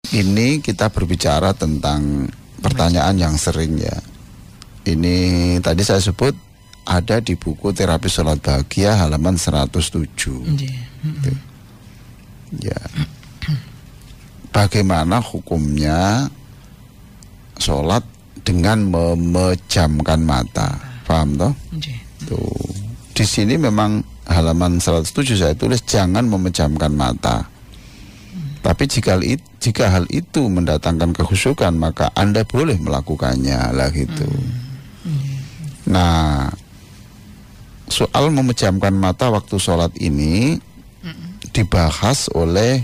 Ini kita berbicara tentang pertanyaan yang sering ya. Ini tadi saya sebut ada di buku Terapi Sholat Bahagia halaman 107. Ya. Bagaimana hukumnya sholat dengan memejamkan mata? Paham toh? Tuh. Di sini memang halaman 107 saya tulis jangan memejamkan mata. Tapi jika hal itu mendatangkan kekhusyukan, maka Anda boleh melakukannya lah gitu. Nah, soal memejamkan mata waktu sholat ini dibahas oleh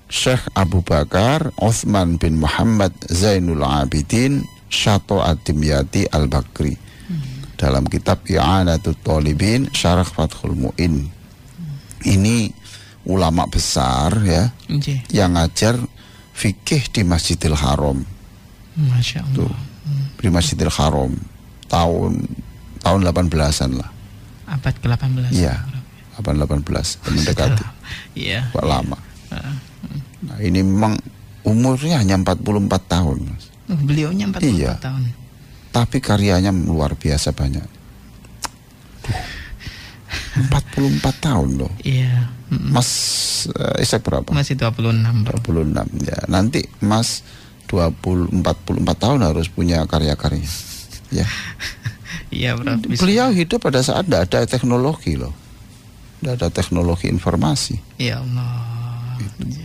Syekh Abu Bakar Uthman bin Muhammad Zainul Abidin Syato Ad-Dimyati Al-Bakri dalam kitab I'anatut Thalibin Syarah Fathul Mu'in. Ini ulama besar ya, yang ngajar fikih di Masjidil Haram. Masya Allah. Tuh, di Masjidil Haram tahun 18-an lah. Abad ke-18. Iya, abad 18 mendekati. Iya. Kok lama. Nah, ini memang umurnya hanya 44 tahun, Mas. Beliaunya 44 iya. tahun. Tapi karyanya luar biasa banyak. 44 tahun loh. Iya. Mas Ishak berapa? Masih 26. 26 ya. Nanti Mas 44 tahun harus punya karya-karya. Ya. Iya, Bro. Beliau hidup pada saat tidak ada teknologi loh. Tidak ada teknologi informasi. Ya Allah.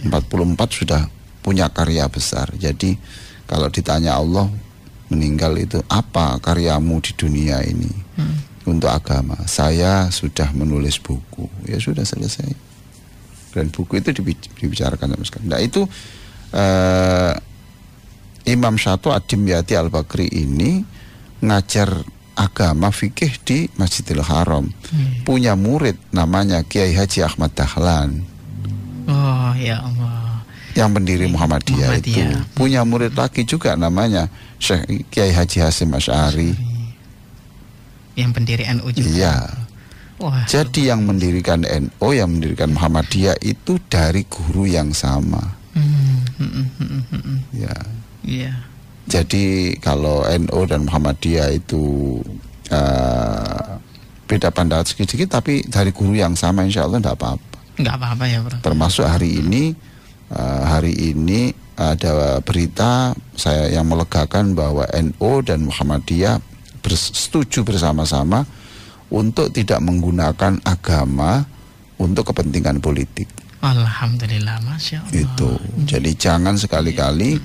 44 sudah punya karya besar. Jadi kalau ditanya Allah meninggal itu apa karyamu di dunia ini untuk agama? Saya sudah menulis buku. Ya sudah selesai. Dan buku itu dibicarakan sama sekali. Nah itu Imam Syato Ad-Dimyati Al-Bakri ini ngajar agama fikih di Masjidil Haram. Punya murid namanya Kiai Haji Ahmad Dahlan. Oh ya Allah. Yang pendiri Muhammadiyah itu. Punya murid lagi juga namanya Syekh Kiai Haji Hasyim Asy'ari. Yang pendiri NU juga. Iya. Wah, jadi yang mendirikan NU, yang mendirikan Muhammadiyah itu dari guru yang sama. Ya. Iya. Jadi kalau NU dan Muhammadiyah itu beda pandangan sedikit, tapi dari guru yang sama, insya Allah tidak apa-apa. Nggak apa-apa ya, Bro. Termasuk hari ini ada berita saya yang melegakan bahwa NU dan Muhammadiyah setuju bersama-sama untuk tidak menggunakan agama untuk kepentingan politik. Alhamdulillah, Masya Allah. Itu. Jadi jangan sekali-kali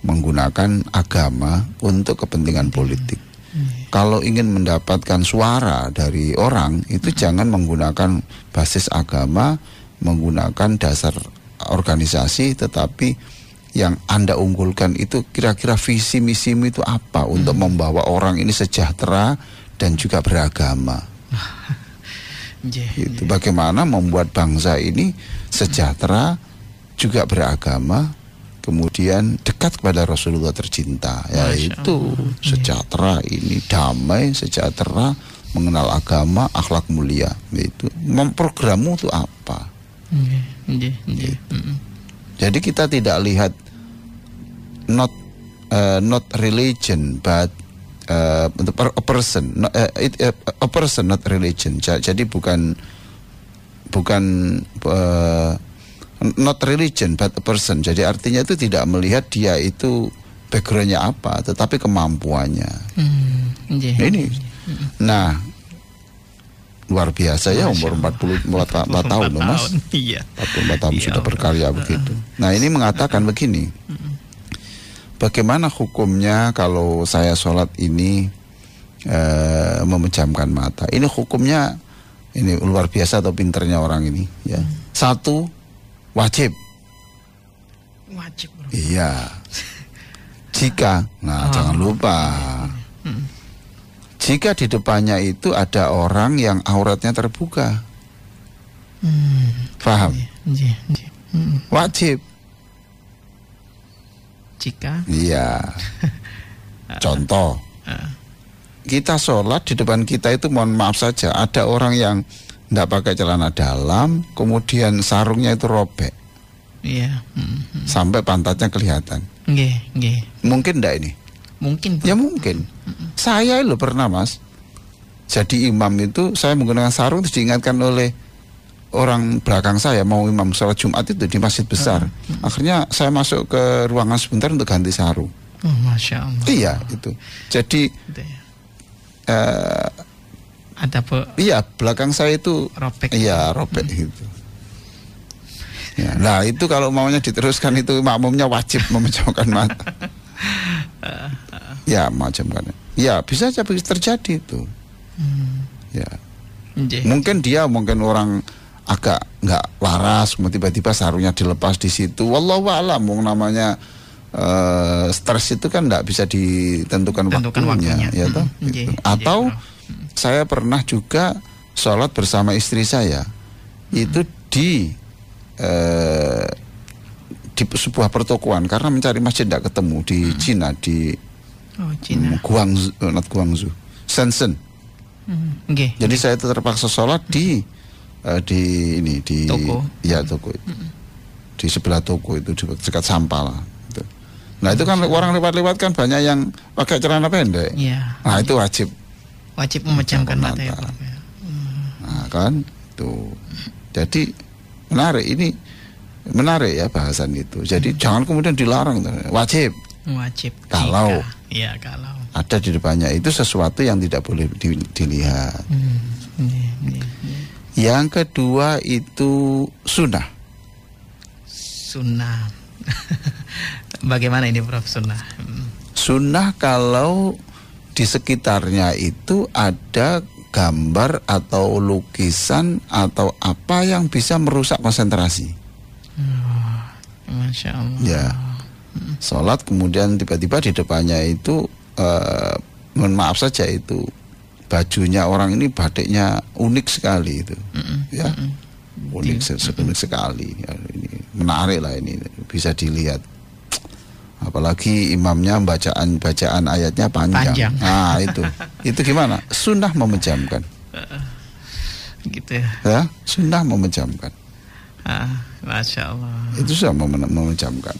menggunakan agama untuk kepentingan politik. Kalau ingin mendapatkan suara dari orang, itu jangan menggunakan basis agama, menggunakan dasar organisasi, tetapi yang Anda unggulkan itu kira-kira visi misimu itu apa untuk membawa orang ini sejahtera dan juga beragama. Itu bagaimana membuat bangsa ini sejahtera juga beragama, kemudian dekat kepada Rasulullah tercinta, yaitu sejahtera ini damai, sejahtera, mengenal agama, akhlak mulia. Itu programmu itu apa? Jadi kita tidak lihat not religion but a person, a person not religion. Jadi bukan not religion but a person. Jadi artinya itu tidak melihat dia itu backgroundnya apa, tetapi kemampuannya. Ini. Nah, luar biasa ya, umur 44 tahun loh, Mas. 44 tahun sudah berkarya begitu. Nah, ini mengatakan begini. Bagaimana hukumnya kalau saya sholat ini memejamkan mata? Ini hukumnya, ini luar biasa atau pinternya orang ini ya. Satu, wajib. Wajib, Bro. Iya. Jika, jangan lupa. Jika di depannya itu ada orang yang auratnya terbuka. Paham? Wajib. Jika? Iya. Contoh. Kita sholat, di depan kita itu mohon maaf saja ada orang yang tidak pakai celana dalam, kemudian sarungnya itu robek. Iya. sampai pantatnya kelihatan. Nggih. Mungkin enggak ini? Mungkin, Bro. Ya mungkin. Saya loh pernah, Mas. Jadi imam itu saya menggunakan sarung, terus diingatkan oleh orang belakang saya mau imam sholat Jumat itu di masjid besar. Akhirnya saya masuk ke ruangan sebentar untuk ganti sarung. Oh, Masya Allah. Iya itu. Jadi Gitu ya. ada iya belakang saya itu robek. Iya robek gitu. Ya, nah itu kalau maunya diteruskan itu makmumnya wajib memejamkan mata. Ya memejamkan. Ya bisa saja terjadi itu. Ya. Mungkin orang agak nggak waras, tiba-tiba sarungnya dilepas di situ. Wallahu a'lam, namanya stres itu kan nggak bisa ditentukan waktunya. Ya toh. Gitu. Atau saya pernah juga sholat bersama istri saya itu di sebuah pertokoan karena mencari masjid tidak ketemu di Cina Cina. Guangzhou, Shenzhen. Jadi saya terpaksa sholat di toko. Ya toko itu. Di sebelah toko itu dekat sampah lah. Gitu. Nah itu kan orang lewat-lewat kan banyak yang pakai celana pendek. Ya. Nah itu wajib memejamkan mata ya, Prof. Nah kan tuh. Jadi menarik ya bahasan itu. Jadi jangan kemudian dilarang, wajib. Kalau ada di depannya itu sesuatu yang tidak boleh dilihat. Yang kedua itu sunnah. Bagaimana ini, Prof, sunnah? Sunnah kalau di sekitarnya itu ada gambar atau lukisan atau apa yang bisa merusak konsentrasi. Masya Allah. Ya. Sholat kemudian tiba-tiba di depannya itu mohon maaf saja itu bajunya orang ini batiknya unik sekali itu. Ya. Unik sekali. Ya, ini menarik lah, ini bisa dilihat. Apalagi imamnya bacaan ayatnya panjang. Nah itu gimana? Sunnah memejamkan. Gitu ya. Ya, sunnah memejamkan. Masya Allah. Itu sudah memejamkan.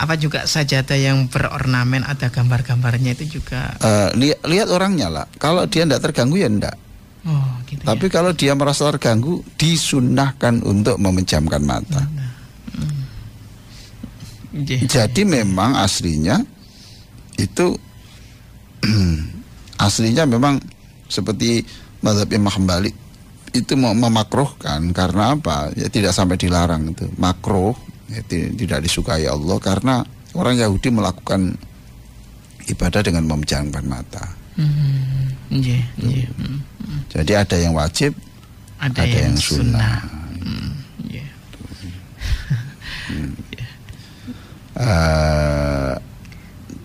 Apa juga sajadah yang berornamen ada gambar-gambarnya itu juga? Lihat orangnya lah. Kalau dia tidak terganggu ya tidak. Gitu. Tapi kalau dia merasa terganggu, disunnahkan untuk memejamkan mata. Jadi memang aslinya itu aslinya memang seperti mazhab Imam Hambali itu memakruhkan karena apa? Ya tidak sampai dilarang itu. Makruh, ya, tidak disukai Allah karena orang Yahudi melakukan ibadah dengan memejamkan mata. Jadi ada yang wajib, ada yang sunnah.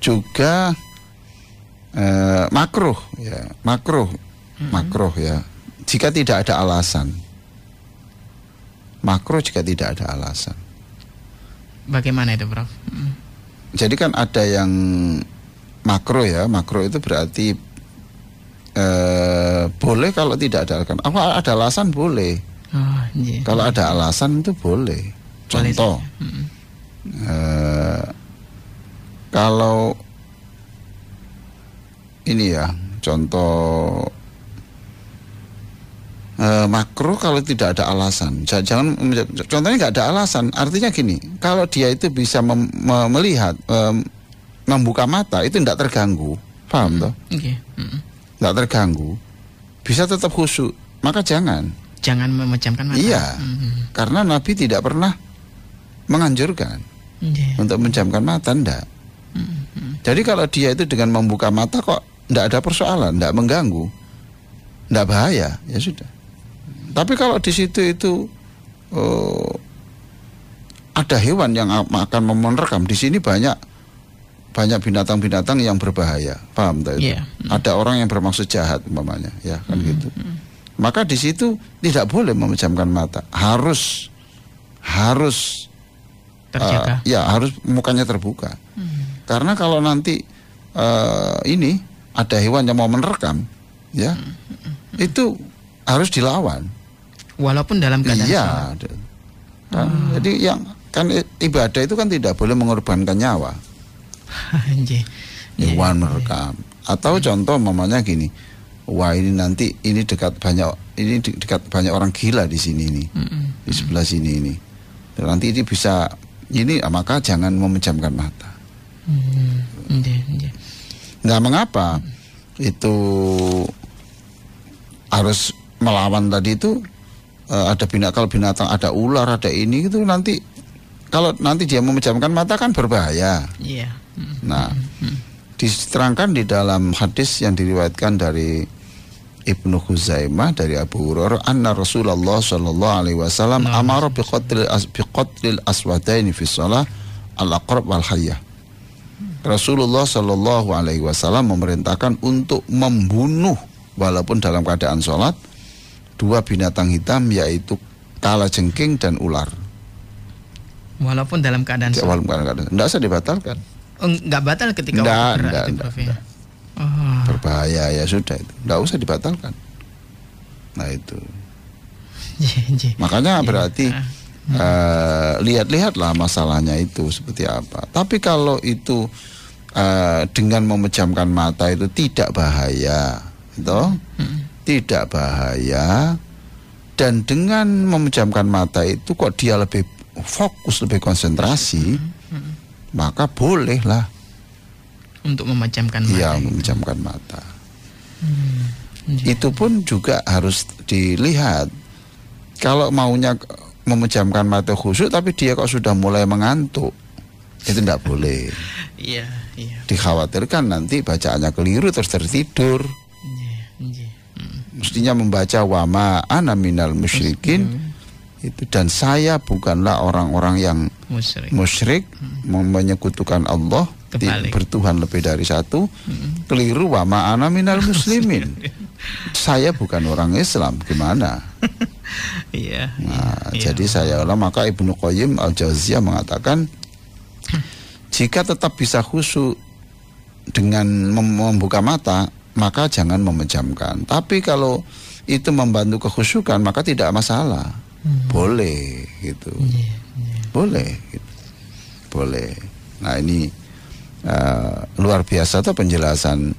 Juga makruh ya jika tidak ada alasan. Makruh jika tidak ada alasan. Bagaimana itu, Prof? Jadi kan ada yang makruh ya. Makruh itu berarti boleh kalau tidak ada alasan. Ada alasan boleh. Kalau ada alasan itu boleh. Contoh, kalau ini ya, contoh makruh kalau tidak ada alasan. Jangan contohnya nggak ada alasan. Artinya gini, kalau dia itu bisa melihat, membuka mata itu tidak terganggu, paham toh? Tidak terganggu, bisa tetap khusyuk. Maka jangan memejamkan mata. Iya, karena Nabi tidak pernah menganjurkan untuk memejamkan mata, enggak. Jadi kalau dia itu dengan membuka mata kok enggak ada persoalan, enggak mengganggu, enggak bahaya, ya sudah. Tapi kalau di situ itu ada hewan yang akan menerkam, di sini banyak binatang-binatang yang berbahaya, paham tak itu? Ada orang yang bermaksud jahat umpamanya, ya kan gitu. Maka di situ tidak boleh memejamkan mata, harus terjaga. Harus mukanya terbuka. Karena kalau nanti ini ada hewan yang mau menerkam, ya itu harus dilawan. Walaupun dalam keadaan sholat. Jadi yang kan ibadah itu kan tidak boleh mengorbankan nyawa. Hewan merekam. Atau contoh mamanya gini, wah ini nanti ini dekat banyak orang gila di sini nih, di sebelah sini ini. Dan nanti ini bisa ini, maka jangan memejamkan mata. Nggak mengapa itu harus melawan tadi itu. Ada kalau binatang, ada ular, ada ini itu nanti kalau nanti dia memejamkan mata kan berbahaya. Nah, diterangkan di dalam hadis yang diriwayatkan dari Ibnu Khuzaimah dari Abu Hurairah, anna Rasulullah sallallahu alaihi wasallam amara bi qatlil aswadaini fi shalah al-aqrab wal hayyah. Rasulullah sallallahu alaihi wasallam memerintahkan untuk membunuh walaupun dalam keadaan sholat dua binatang hitam, yaitu kalajengking dan ular. Walaupun dalam keadaan sholat. Tidak usah dibatalkan. Nggak batal ketika waktu berat itu, Prof. Berbahaya ya sudah itu, tidak usah dibatalkan. Nah itu. Makanya berarti lihat-lihatlah masalahnya itu seperti apa. Tapi kalau itu dengan memejamkan mata itu tidak bahaya, itu tidak bahaya, dan dengan memejamkan mata itu kok dia lebih fokus, lebih konsentrasi, maka bolehlah untuk memejamkan mata. Iya, memejamkan mata. Itu pun juga harus dilihat. Kalau maunya memejamkan mata khusyuk tapi dia kok sudah mulai mengantuk, itu tidak boleh. Iya. Dikhawatirkan nanti bacaannya keliru terus tertidur. Mestinya membaca wama ana minal musyrikin itu, dan saya bukanlah orang-orang yang musyrik, menyekutukan Allah, bertuhan lebih dari satu. Keliru, wama ana minal muslimin. Saya bukan orang Islam, gimana? Jadi saya maka Ibnu Qayyim al-Jauziyah mengatakan jika tetap bisa khusyuk dengan membuka mata, maka jangan memejamkan. Tapi kalau itu membantu kekhusyukan, maka tidak masalah. Boleh gitu. Boleh gitu. Boleh. Nah ini luar biasa tuh penjelasan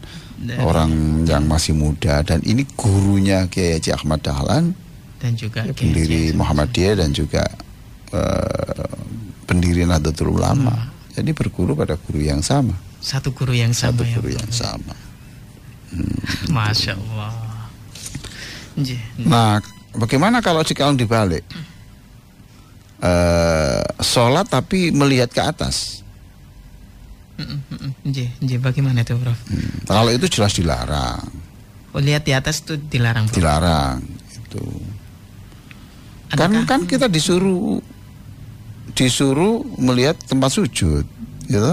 orang yang masih muda, dan ini gurunya Kiai Haji Ahmad Dahlan dan juga pendiri Muhammadiyah dan juga pendiri Nahdlatul Ulama. Jadi berguru pada guru yang sama. Satu guru yang sama. Masya Allah. Nah, bagaimana kalau dibalik? Sholat tapi melihat ke atas. Bagaimana itu, Prof? Kalau itu jelas dilarang. Lihat di atas itu dilarang, Prof? Dilarang itu. Kan kita disuruh melihat tempat sujud, gitu.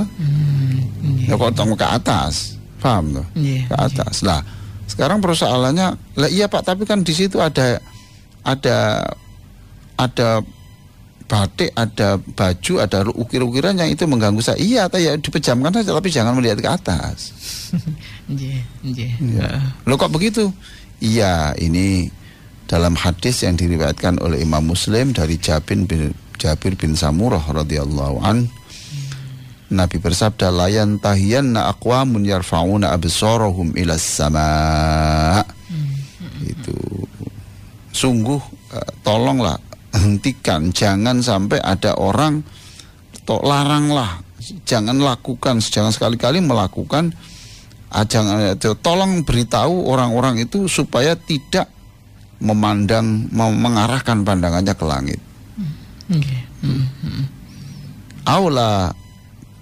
Ya kok ke atas, paham loh? Ke atas. Lah, sekarang persoalannya, lah iya Pak, tapi kan di situ ada batik, ada baju, ada ukir-ukiran yang itu mengganggu saya. Iya, ya dipejamkan saja, tapi jangan melihat ke atas. Loh kok begitu? Iya, ini dalam hadis yang diriwayatkan oleh Imam Muslim dari Jabir bin Samurah radhiyallahu an, Nabi bersabda, la yantahiyanna aqwamun yarfa'una absarahum ila sama. Itu sungguh tolonglah, hentikan, jangan sampai ada orang, laranglah, jangan sekali-kali melakukan, tolong beritahu orang-orang itu supaya tidak mengarahkan pandangannya ke langit. Aula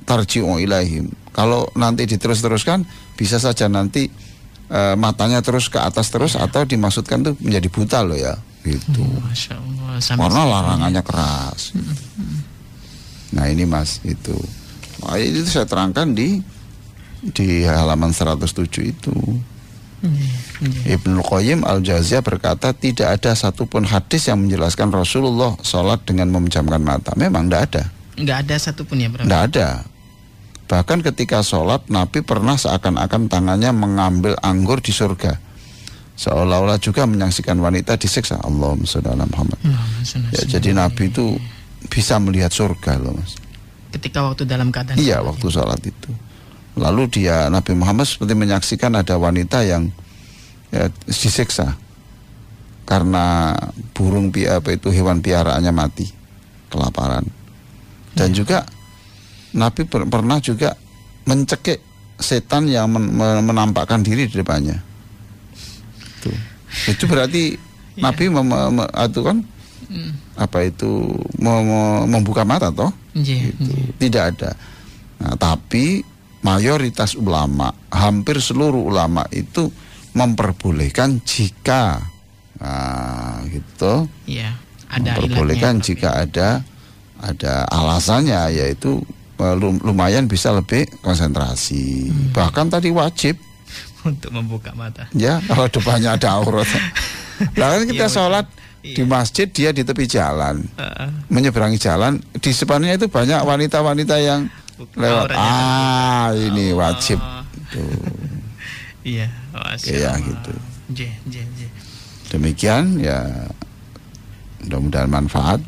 tarji'u ilaihim. Kalau nanti diterus-teruskan, bisa saja nanti matanya terus ke atas terus, atau dimaksudkan tuh menjadi buta loh ya, gitu. Masya Allah. Karena larangannya keras. Nah ini Mas, itu saya terangkan di halaman 107 itu. Ibnu Qayyim al-Jauziyah berkata, tidak ada satupun hadis yang menjelaskan Rasulullah sholat dengan memejamkan mata. Memang tidak ada. Nggak ada satupun ya, Bro? Tidak ada. Bahkan ketika sholat, Nabi pernah seakan-akan tangannya mengambil anggur di surga, seolah-olah juga menyaksikan wanita disiksa. Allahumma sholli ala Muhammad. Ya, jadi Nabi itu bisa melihat surga loh Mas. Ketika waktu dalam keadaan Iya, sholat, waktu sholat itu. Lalu Nabi Muhammad seperti menyaksikan ada wanita yang disiksa karena hewan piaraannya mati kelaparan. Dan juga Nabi pernah juga mencekik setan yang menampakkan diri di depannya. Itu berarti Nabi membuka mata toh? Gitu. Tidak ada. Nah, tapi mayoritas ulama, hampir seluruh ulama itu memperbolehkan jika gitu. Iya, ada memperbolehkan ilatnya, jika ada alasannya, yaitu lumayan bisa lebih konsentrasi. Bahkan tadi wajib untuk membuka mata. Ya, kalau depannya ada aurat. Nah, kan kita sholat di masjid, dia di tepi jalan, menyeberangi jalan, di sepanjangnya itu banyak wanita-wanita yang lewat. Ini wajib. Iya, ya gitu. J. Demikian ya, mudah-mudahan manfaat.